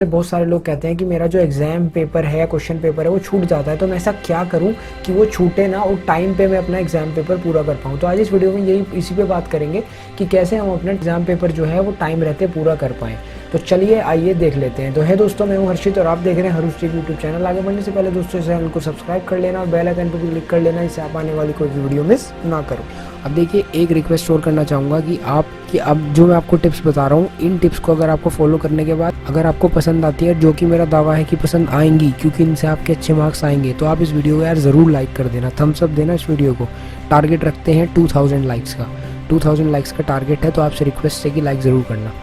बहुत सारे लोग कहते हैं कि मेरा जो एग्ज़ाम पेपर है, क्वेश्चन पेपर है, वो छूट जाता है। तो मैं ऐसा क्या करूं कि वो छूटे ना और टाइम पे मैं अपना एग्ज़ाम पेपर पूरा कर पाऊं। तो आज इस वीडियो में इसी पे बात करेंगे कि कैसे हम अपना एग्ज़ाम पेपर जो है वो टाइम रहते पूरा कर पाएँ। तो चलिए आइए देख लेते हैं। तो है दोस्तों, मैं हूं हर्षित और आप देख रहे हैं हरुष टीवी यूट्यूब चैनल। आगे बढ़ने से पहले दोस्तों चैनल को सब्सक्राइब कर लेना और बेल आइकन पर भी क्लिक कर लेना, इससे आप आने वाली कोई भी वीडियो मिस ना करो। अब देखिए, एक रिक्वेस्ट और करना चाहूँगा कि अब जो मैं आपको टिप्स बता रहा हूँ, इन टिप्स को अगर आपको फॉलो करने के बाद अगर आपको पसंद आती है, जो कि मेरा दावा है कि पसंद आएंगी क्योंकि इनसे आपके अच्छे मार्क्स आएंगे, तो आप इस वीडियो को यार ज़रूर लाइक कर देना, थम्स अप देना इस वीडियो को। टारगेट रखते हैं 2000 लाइक्स का, 2000 लाइक्स का टारगेट है, तो आपसे रिक्वेस्ट है कि लाइक ज़रूर करना।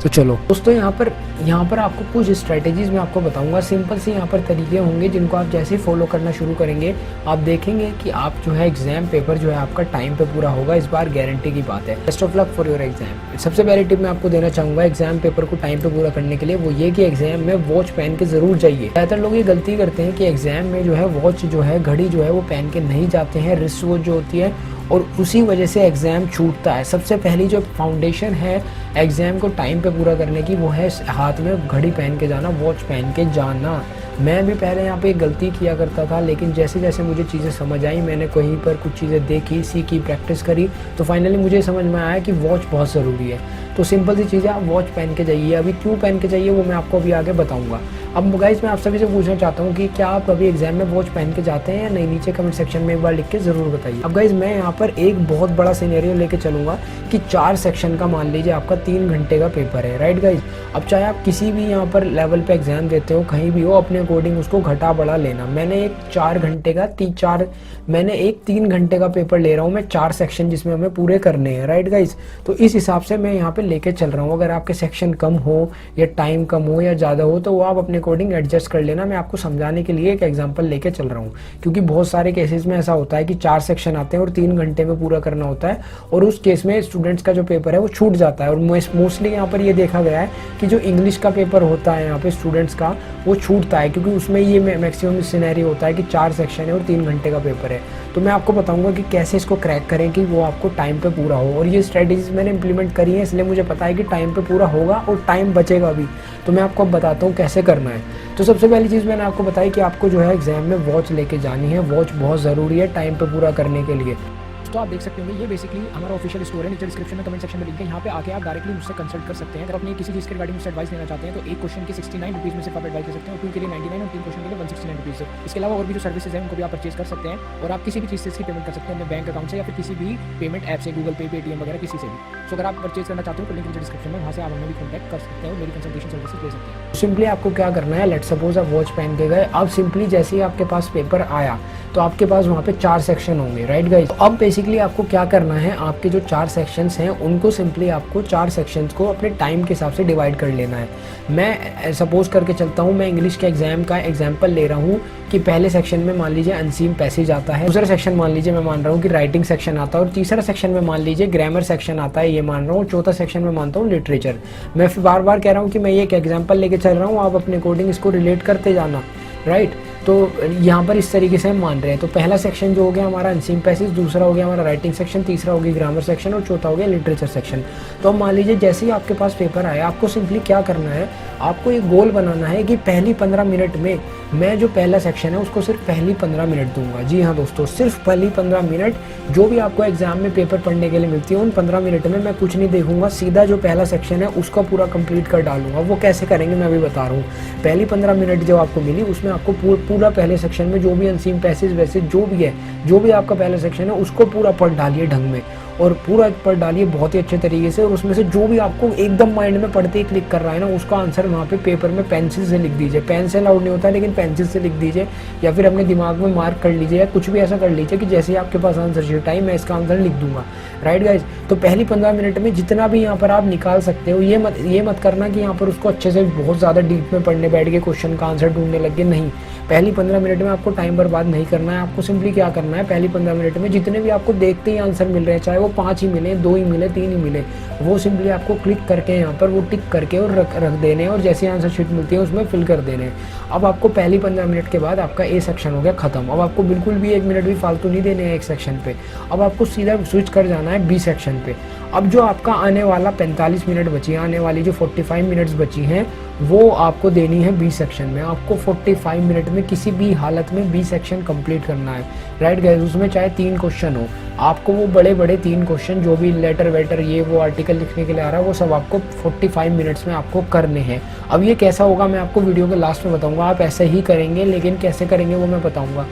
तो चलो दोस्तों, यहाँ पर आपको कुछ स्ट्रेटेजीज मैं आपको बताऊंगा। सिंपल से यहाँ पर तरीके होंगे जिनको आप जैसे ही फॉलो करना शुरू करेंगे, आप देखेंगे कि आप जो है एग्जाम पेपर जो है आपका टाइम पे पूरा होगा। इस बार गारंटी की बात है। Best of luck for your exam. सबसे पहली टिप मैं आपको देना चाहूँगा एग्जाम पेपर को टाइम पे पूरा करने के लिए, वो ये कि एग्जाम में वॉच पहन के ज़रूर जाइए। ज़्यादातर लोग ये गलती करते हैं कि एग्जाम में जो है वॉच जो है, घड़ी जो है वो पहन के नहीं जाते हैं, रिस्ट वॉच जो होती है, और उसी वजह से एग्ज़ाम छूटता है। सबसे पहली जो फाउंडेशन है एग्ज़ाम को टाइम पे पूरा करने की, वो है हाथ में घड़ी पहन के जाना, वॉच पहन के जाना। मैं भी पहले यहाँ पे एक गलती किया करता था, लेकिन जैसे जैसे मुझे चीज़ें समझ आई, मैंने कहीं पर कुछ चीज़ें देखी, सीखी, प्रैक्टिस करी, तो फाइनली मुझे समझ में आया कि वॉच बहुत ज़रूरी है। तो सिंपल सी चीज़ है, आप वॉच पहन के जाइए। अभी क्यों पहन के जाइए वो मैं आपको अभी आगे बताऊँगा। अब गाइस, मैं आप सभी से पूछना चाहता हूँ कि क्या आप कभी एग्जाम में वॉच पहन के जाते हैं या नहीं? नीचे कमेंट सेक्शन में एक बार लिख के ज़रूर बताइए। अब गाइस, मैं यहाँ पर एक बहुत बड़ा सिनेरियो लेके चलूँगा कि 4 सेक्शन का मान लीजिए आपका 3 घंटे का पेपर है, राइट गाइस। अब चाहे आप किसी भी यहाँ पर लेवल पे एग्जाम देते हो, कहीं भी हो, अपने अकॉर्डिंग उसको घटा बढ़ा लेना। मैंने एक 3 घंटे का पेपर ले रहा हूँ मैं, 4 सेक्शन जिसमें हमें पूरे करने हैं, राइट गाइस। तो इस हिसाब से मैं यहाँ पे लेके चल रहा हूँ। अगर आपके सेक्शन कम हो या टाइम कम हो या ज़्यादा हो, तो वो आप अपने अकॉर्डिंग एडजस्ट कर लेना। मैं आपको समझाने के लिए एक एग्जांपल लेके चल रहा हूँ, क्योंकि बहुत सारे केसेस में ऐसा होता है कि 4 सेक्शन आते हैं और 3 घंटे में पूरा करना होता है, और उस केस में स्टूडेंट्स का जो पेपर है वो छूट जाता है। और मोस्टली यहाँ पर ये देखा गया है कि जो इंग्लिश का पेपर होता है यहाँ पे स्टूडेंट्स का, वो छूटता है, क्योंकि उसमें ये मैक्सिमम सिनेरियो होता है कि 4 सेक्शन है और 3 घंटे का पेपर है। तो मैं आपको बताऊंगा कि कैसे इसको क्रैक करें कि वो आपको टाइम पे पूरा हो। और ये स्ट्रेटेजीज मैंने इंप्लीमेंट करी है, इसलिए मुझे पता है कि टाइम पे पूरा होगा और टाइम बचेगा भी। तो मैं आपको अब बताता हूँ कैसे करना है। तो सबसे पहली चीज़ मैंने आपको बताई कि आपको जो है एग्जाम में वॉच लेके जानी है। वॉच बहुत ज़रूरी है टाइम पे पूरा करने के लिए। तो आप देख सकते होंगे, ये बेसिकली हमारा ऑफिशियल स्टोर है। नीचे डिस्क्रिप्शन में, कमेंट सेक्शन में लिंक है, यहाँ पे आके आप डायरेक्टली मुझसे कंसल्ट कर सकते हैं। अगर अपनी किसी चीज़ के रिगार्डिंग मुझसे एडवाइस लेना चाहते हैं, तो एक क्वेश्चन के 69 रुपीज़ में सिर्फ आप एडवाइस ले सकते हैं, और 2 के लिए 99 और 3 क्वेश्चन के लिए 169 रुपीज़। इसके अलावा और भी जो सर्विसेज हैं उनको भी आप परचेज कर सकते हैं, और आप किसी भी चीज़ से इसकी पेमेंट कर सकते हैं, अपने बैंक अकाउंट से या फिर किसी भी पेमेंट ऐप से, गूगल पे, पेटीएम वगैरह किसी से भी। तो अगर आप परचेज करना चाहते हो तो लिंक नीचे डिस्क्रिप्शन में, वहाँ से आप हमें भी कॉन्टैक्ट कर सकते हैं और मेरी कंसल्टेशन सर्विसेज ले सकते हैं। सिंपली आपको क्या करना है, लेट्स सपोज आप वॉच पहन के गए। अब सिंपली जैसे ही आपके पास पेपर आया, तो आपके पास वहाँ पे 4 सेक्शन होंगे, राइट गाइस। अब बेसिकली आपको क्या करना है, आपके जो 4 सेक्शंस हैं उनको सिंपली आपको 4 सेक्शंस को अपने टाइम के हिसाब से डिवाइड कर लेना है। मैं सपोज करके चलता हूँ, मैं इंग्लिश के एग्जाम का एग्जाम्पल ले रहा हूँ कि पहले सेक्शन में मान लीजिए अनसीन पैसेज आता है, दूसरा सेक्शन मान लीजिए मैं मान रहा हूँ कि राइटिंग सेक्शन आता है, और तीसरा सेक्शन में मान लीजिए ग्रामर सेक्शन आता है, ये मान रहा हूँ, चौथा सेक्शन में मानता हूँ लिटरेचर। मैं फिर बार बार कह रहा हूँ कि मैं ये एक एग्जाम्पल लेके चल रहा हूँ, आप अपने अकॉर्डिंग इसको रिलेट करते जाना, राइट। तो यहाँ पर इस तरीके से हम मान रहे हैं। तो पहला सेक्शन जो हो गया हमारा अनसीन पैसेज, दूसरा हो गया हमारा राइटिंग सेक्शन, तीसरा हो गया ग्रामर सेक्शन, और चौथा हो गया लिटरेचर सेक्शन। तो अब मान लीजिए जैसे ही आपके पास पेपर आया, आपको सिंपली क्या करना है, आपको एक गोल बनाना है कि पहली 15 मिनट में मैं जो पहला सेक्शन है उसको सिर्फ पहली 15 मिनट दूंगा। जी हाँ दोस्तों, सिर्फ पहली 15 मिनट जो भी आपको एग्जाम में पेपर पढ़ने के लिए मिलती है, उन 15 मिनट में मैं कुछ नहीं देखूंगा, सीधा जो पहला सेक्शन है उसको पूरा कंप्लीट कर डालूंगा। वो कैसे करेंगे मैं अभी बता रहा हूँ। पहली 15 मिनट जो आपको मिली, उसमें आपको पूरा पहले सेक्शन में जो भी अनसीन पैसेज वैसे जो भी है, जो भी आपका पहला सेक्शन है उसको पूरा पढ़ डालिए ढंग में, और पूरा पढ़ डालिए बहुत ही अच्छे तरीके से। और उसमें से जो भी आपको एकदम माइंड में पढ़ते ही क्लिक कर रहा है ना, उसका आंसर वहाँ पे पेपर में पेंसिल से लिख दीजिए। पेन से अलाउड नहीं होता है, लेकिन पेंसिल से लिख दीजिए, या फिर अपने दिमाग में मार्क कर लीजिए, या कुछ भी ऐसा कर लीजिए कि जैसे ही आपके पास आंसर शीट आई, मैं इसका आंसर लिख दूंगा, राइट गाइज। तो पहली 15 मिनट में जितना भी यहाँ पर आप निकाल सकते हो, ये मत करना कि यहाँ पर उसको अच्छे से बहुत ज़्यादा डीप में पढ़ने बैठ के क्वेश्चन का आंसर ढूंढने लग गए, नहीं। पहली 15 मिनट में आपको टाइम बर्बाद नहीं करना है। आपको सिंपली क्या करना है, पहली 15 मिनट में जितने भी आपको देखते ही आंसर मिल रहे हैं, चाहे वो 5 ही मिले, 2 ही मिले, 3 ही मिले, वो सिंपली आपको क्लिक करके यहाँ पर वो टिक करके और रख देने हैं, और जैसे आंसर शीट मिलती है उसमें फिल कर देने हैं। अब आपको पहली 15 मिनट के बाद आपका ए सेक्शन हो गया खत्म। अब आपको बिल्कुल भी 1 मिनट भी फालतू नहीं देने हैं एक सेक्शन पे। अब आपको सीधा स्विच कर जाना है बी सेक्शन पे। अब जो आपका आने वाला 45 मिनट बची है, आने वाली जो 45 मिनट्स बची हैं, वो आपको देनी है बी सेक्शन में। आपको 45 मिनट में किसी भी हालत में बी सेक्शन कंप्लीट करना है, राइट गाइस। उसमें चाहे 3 क्वेश्चन हो, आपको वो बड़े बड़े 3 क्वेश्चन जो भी लेटर वेटर ये वो आर्टिकल लिखने के लिए आ रहा है, वो सब आपको 45 मिनट्स में आपको करने हैं। अब ये कैसा होगा मैं आपको वीडियो के लास्ट में बताऊंगा। आप ऐसे ही करेंगे, लेकिन कैसे करेंगे वो मैं बताऊंगा।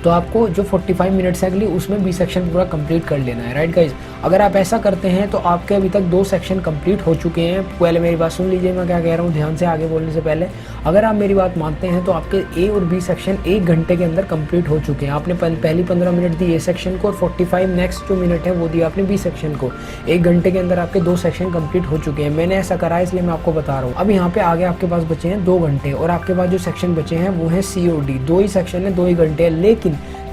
तो आपको जो 45 मिनट्स है अगली, उसमें बी सेक्शन पूरा कंप्लीट कर लेना है, राइट गाइज। अगर आप ऐसा करते हैं तो आपके अभी तक 2 सेक्शन कंप्लीट हो चुके हैं। पहले मेरी बात सुन लीजिए मैं क्या कह रहा हूँ ध्यान से, आगे बोलने से पहले। अगर आप मेरी बात मानते हैं तो आपके ए और बी सेक्शन 1 घंटे के अंदर कंप्लीट हो चुके हैं। आपने पहली 15 मिनट दी ए सेक्शन को और 45 नेक्स्ट जो मिनट है वो दिया आपने बी सेक्शन को। 1 घंटे के अंदर आपके 2 सेक्शन कंप्लीट हो चुके हैं। मैंने ऐसा करा है इसलिए मैं आपको बता रहा हूँ। अब यहाँ पे आगे आपके पास बचे हैं 2 घंटे, और आपके पास जो सेक्शन बचे हैं वो है सी और डी। 2 ही सेक्शन है, 2 ही घंटे है।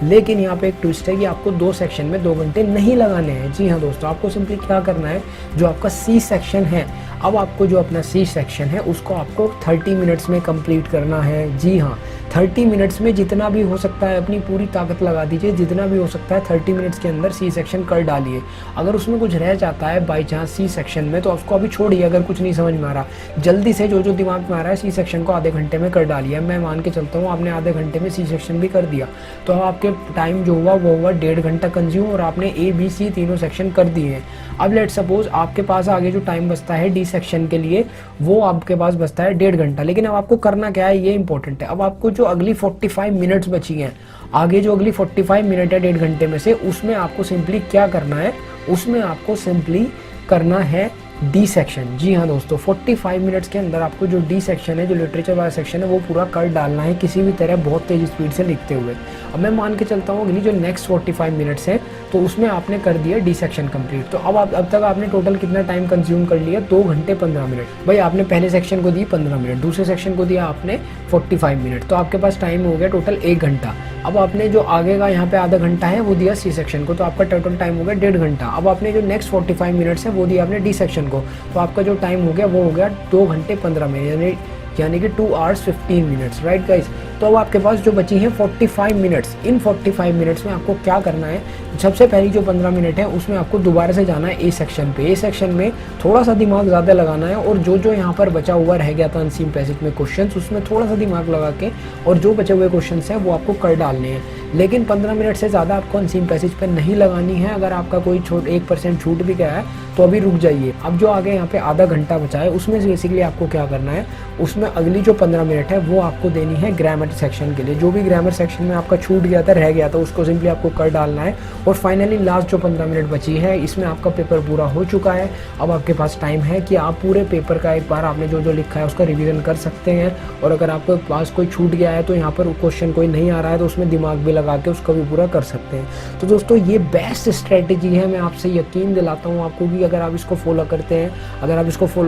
लेकिन यहाँ पे एक ट्विस्ट है कि आपको 2 सेक्शन में 2 घंटे नहीं लगाने हैं। जी हाँ दोस्तों, आपको सिंपली क्या करना है, जो आपका सी सेक्शन है, अब आपको जो अपना सी सेक्शन है उसको आपको 30 मिनट्स में कंप्लीट करना है। जी हाँ, 30 मिनट्स में जितना भी हो सकता है अपनी पूरी ताकत लगा दीजिए, जितना भी हो सकता है 30 मिनट्स के अंदर सी सेक्शन कर डालिए। अगर उसमें कुछ रह जाता है बाई चांस सी सेक्शन में, तो उसको अभी छोड़िए। अगर कुछ नहीं समझ में आ रहा, जल्दी से जो दिमाग में आ रहा है सी सेक्शन को आधे घंटे में कर डालिए। मैं मान के चलता हूँ आपने आधे घंटे में सी सेक्शन भी कर दिया, तो आपके टाइम जो हुआ वो हुआ 1.5 घंटा कंज्यूम, और आपने ए बी सी तीनों सेक्शन कर दिए हैं। अब लेट सपोज आपके पास आगे जो टाइम बचता है डी सेक्शन के लिए, वो आपके पास बचता है 1.5 घंटा। लेकिन अब आपको करना क्या है, ये इंपॉर्टेंट है। अब आपको जो अगली 45 मिनट्स बची हैं, आगे जो अगली 45 मिनट है 1.5 घंटे में से, उसमें आपको सिंपली क्या करना है, उसमें आपको सिंपली करना है डी सेक्शन। जी हाँ दोस्तों, 45 मिनट्स के अंदर आपको जो डी सेक्शन है, जो लिटरेचर वाला सेक्शन है, वो पूरा कर डालना है किसी भी तरह बहुत तेज स्पीड से लिखते हुए। अब मैं मान के चलता हूँ अगली जो नेक्स्ट 45 मिनट्स है, तो उसमें आपने कर दिया डी सेक्शन कंप्लीट। तो अब तक आपने टोटल कितना टाइम कंज्यूम कर लिया, 2 घंटे 15 मिनट। भाई आपने पहले सेक्शन को दी 15 मिनट, दूसरे सेक्शन को दिया आपने 45 मिनट, तो आपके पास टाइम हो गया टोटल 1 घंटा। अब आपने जो आगे का यहाँ पे आधा घंटा है वो दिया सी सेक्शन को, तो आपका टोटल टाइम हो गया 1.5 घंटा। अब आपने जो नेक्स्ट 45 मिनट्स है वो दिया आपने डी सेक्शन को, तो आपका जो टाइम हो गया वो हो गया 2 घंटे 15 मिनट, यानी कि 2 hours 15 मिनट्स, राइट गाइस। तो अब आपके पास जो बची हैं 45 मिनट्स, इन 45 मिनट्स में आपको क्या करना है, सबसे पहली जो 15 मिनट है उसमें आपको दोबारा से जाना है ए सेक्शन पे। ए सेक्शन में थोड़ा सा दिमाग ज़्यादा लगाना है, और जो यहाँ पर बचा हुआ रह गया था अनसीन पैसेज में क्वेश्चंस, उसमें थोड़ा सा दिमाग लगा के और जो बचे हुए क्वेश्चंस हैं वो आपको कर डालने हैं। लेकिन 15 मिनट से ज़्यादा आपको अनसीन पैसेज पर नहीं लगानी है। अगर आपका कोई 1% छूट भी गया है तो अभी रुक जाइए। अब जो आगे यहाँ पे आधा घंटा बचा है, उसमें से बेसिकली आपको क्या करना है, उसमें अगली जो 15 मिनट है वो आपको देनी है ग्रामर सेक्शन के लिए। जो भी ग्रामर सेक्शन में आपका छूट गया था, रह गया था, उसको सिंपली आपको कर डालना है। और फाइनली लास्ट जो 15 मिनट बची है, इसमें आपका पेपर पूरा हो चुका है। अब आपके पास टाइम है कि आप पूरे पेपर का एक बार आपने जो लिखा है उसका रिवीजन कर सकते हैं। और अगर आपके पास कोई छूट गया है तो यहाँ पर क्वेश्चन कोई नहीं आ रहा है तो उसमें दिमाग भी लगा के उसका भी पूरा कर सकते हैं। तो दोस्तों ये बेस्ट स्ट्रेटेजी है, मैं आपसे यकीन दिलाता हूँ आपको कि अगर आप इसको फॉलो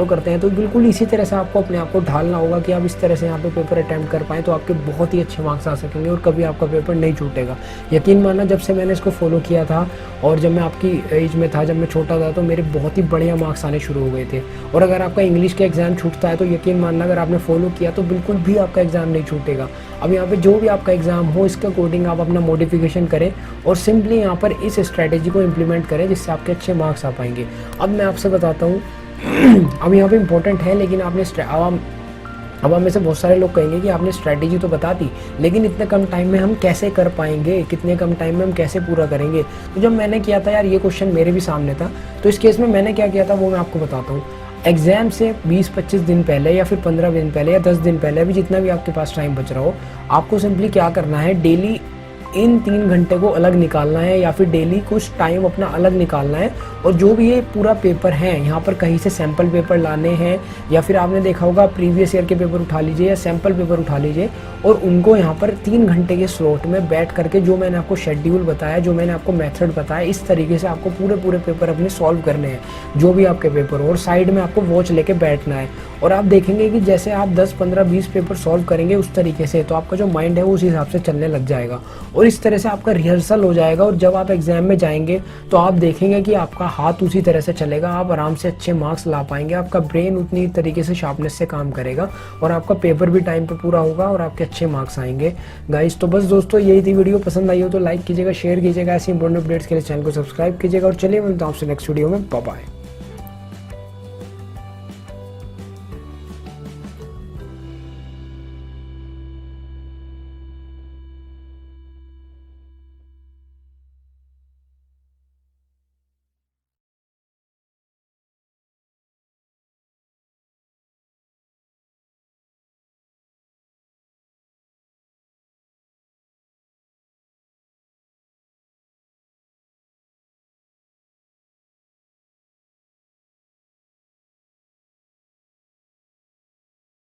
करते हैं, तो बिल्कुल इसी तरह से आपको अपने आप को ढालना होगा कि आप इस तरह से यहाँ पे पेपर अटैम्प्ट कर पाएँ, तो आपके बहुत ही अच्छे मार्क्स आ सकेंगे और कभी आपका पेपर नहीं छूटेगा। यकीन मानना, जब से मैंने इसको फॉलो किया था और जब मैं आपकी एज में था, जब मैं छोटा था, तो मेरे बहुत ही बढ़िया मार्क्स आने शुरू हो गए थे। और अगर आपका इंग्लिश का एग्जाम छूटता है तो यकीन मानना, अगर आपने फॉलो किया तो बिल्कुल भी आपका एग्जाम नहीं छूटेगा। अब यहाँ पे जो भी आपका एग्जाम हो, इसके अकॉर्डिंग आप अपना मॉडिफिकेशन करें और सिंपली यहाँ पर इस स्ट्रैटेजी को इम्प्लीमेंट करें, जिससे आपके अच्छे मार्क्स आ पाएंगे। अब मैं आपसे बताता हूँ अब यहाँ पे इम्पोर्टेंट है, लेकिन आपने अब हम में से बहुत सारे लोग कहेंगे कि आपने स्ट्रैटेजी तो बता दी, लेकिन इतने कम टाइम में हम कैसे कर पाएंगे, कितने कम टाइम में हम कैसे पूरा करेंगे। तो जब मैंने किया था यार, ये क्वेश्चन मेरे भी सामने था, तो इस केस में मैंने क्या किया था वो मैं आपको बताता हूँ। एग्जाम से 20-25 दिन पहले या फिर 15 दिन पहले या 10 दिन पहले, अभी जितना भी आपके पास टाइम बच रहा हो, आपको सिंपली क्या करना है, डेली इन 3 घंटे को अलग निकालना है, या फिर डेली कुछ टाइम अपना अलग निकालना है। और जो भी ये पूरा पेपर है, यहाँ पर कहीं से सैम्पल पेपर लाने हैं, या फिर आपने देखा होगा प्रीवियस ईयर के पेपर उठा लीजिए या सैम्पल पेपर उठा लीजिए, और उनको यहाँ पर 3 घंटे के स्लॉट में बैठ करके, जो मैंने आपको शेड्यूल बताया, जो मैंने आपको मेथड बताया, इस तरीके से आपको पूरे पेपर अपने सॉल्व करने हैं, जो भी आपके पेपर हो। और साइड में आपको वॉच लेके बैठना है, और आप देखेंगे कि जैसे आप 10, 15, 20 पेपर सॉल्व करेंगे उस तरीके से, तो आपका जो माइंड है वो उस हिसाब से चलने लग जाएगा, और इस तरह से आपका रिहर्सल हो जाएगा। और जब आप एग्जाम में जाएंगे तो आप देखेंगे कि आपका हाथ उसी तरह से चलेगा, आप आराम से अच्छे मार्क्स ला पाएंगे, आपका ब्रेन उतनी तरीके से शार्पनेस से काम करेगा, और आपका पेपर भी टाइम पे पूरा होगा और आपके अच्छे मार्क्स आएंगे। गाइस, तो बस दोस्तों यही थी वीडियो। पसंद आई हो तो लाइक कीजिएगा, शेयर कीजिएगा, ऐसी इंपॉर्टेंट अपडेट्स के लिए चैनल को सब्सक्राइब कीजिएगा, और चलिए मिलता हूं आपसे नेक्स्ट वीडियो में। Bye bye.